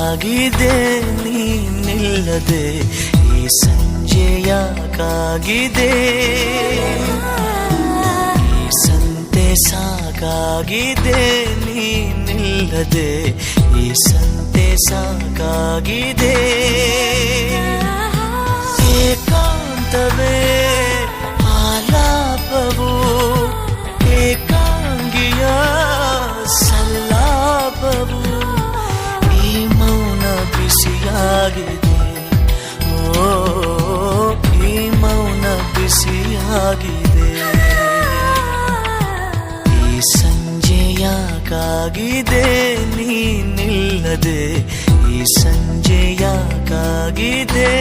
ಸಾಕಾಗಿದೆ ನೀನಿಲ್ಲದೆ ಈ ಸಂಜೆ ಯಾಕಾಗಿದೆ, ಈ ಸಂತೆ ಸಾಕಾಗಿದೆ ನೀನಿಲ್ಲದೆ ಈ ಸಂತೆ ಸಾಕಾಗಿದೆ. ಏಕಾಂತವೇ ಆಲಾಪವು ಏಕಾಂಗಿಯ ಸಲ್ಲಾಪವು, ಈ ಮೌನ ಬಿಸಿಯಾಗಿದೆ, ಓ ಈ ಮೌನ ಬಿಸಿಯಾಗಿದೆ. ಈ ಸಂಜೆ ಯಾಕಾಗಿದೆ ನೀನಿಲ್ಲದೆ ಈ ಸಂಜೆ ಯಾಕಾಗಿದೆ.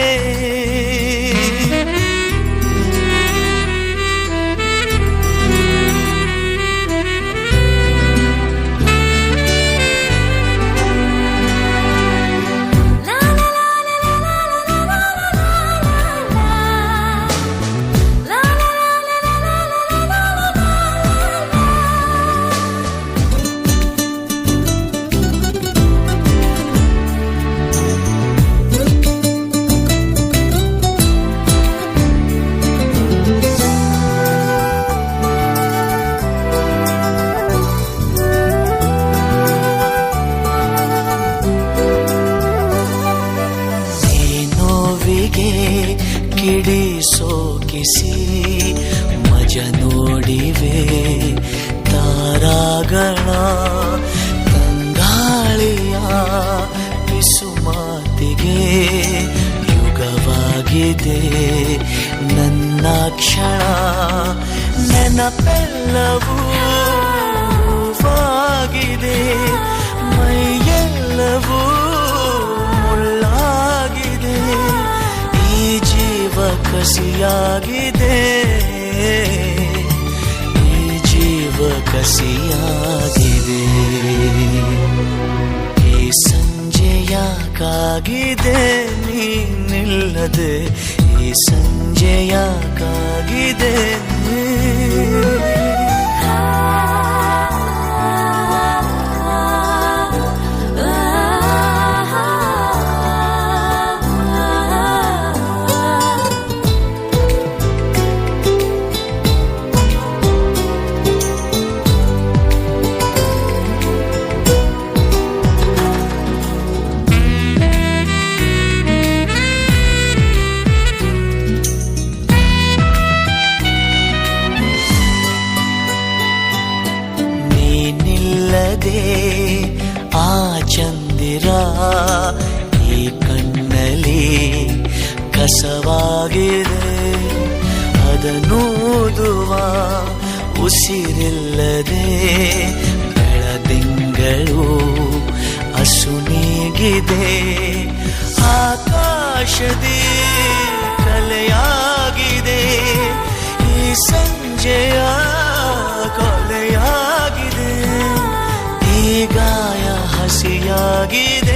ಕಿಡಿ ಸೋಕಿಸಿ ಮಜ ನೋಡಿವೆ ತಾರಾಗಳ ತಂಗಾಳಿಯ ಪಿಸು ಮಾತಿಗೆ ಯುಗವಾಗಿದೆ ನನ್ನ ಕ್ಷಣ. ನೆನಪೆಲ್ಲವೂ ಹೂವಾಗಿದೆ, ಮೈಯೆಲ್ಲವೂ ಮುಳ್ಳಾಗಿದೆ, ಈ ಜೀವ ಕಸಿಯಾಗಿದೆ, ಈ ಜೀವ ಕಸಿಯಾಗಿದೆ. ಈ ಸಂಜೆ ಯಾಕಾಗಿದೆ ನೀನಿಲ್ಲದೆ ಈ ಸಂಜೆ ಯಾಕಾಗಿದೆ. ಆ ಚಂದಿರ ಈ ಕಣ್ಣಲ್ಲಿ ಕಸವಾಗಿದೆ, ಅದನ್ನೂದುವ ಉಸಿರಿಲ್ಲದೆ ಬೆಳದಿಂಗಳು ಅಸುನೀಗಿದೆ. ಆಕಾಶದಿ ಕಲೆಯಾಗಿದೆ, ಈ ಸಂಜೆಯ ಕೊಲೆಯಾಗಿದೆ, ಈ ಗಾಯ ಹಸಿಯಾಗಿದೆ.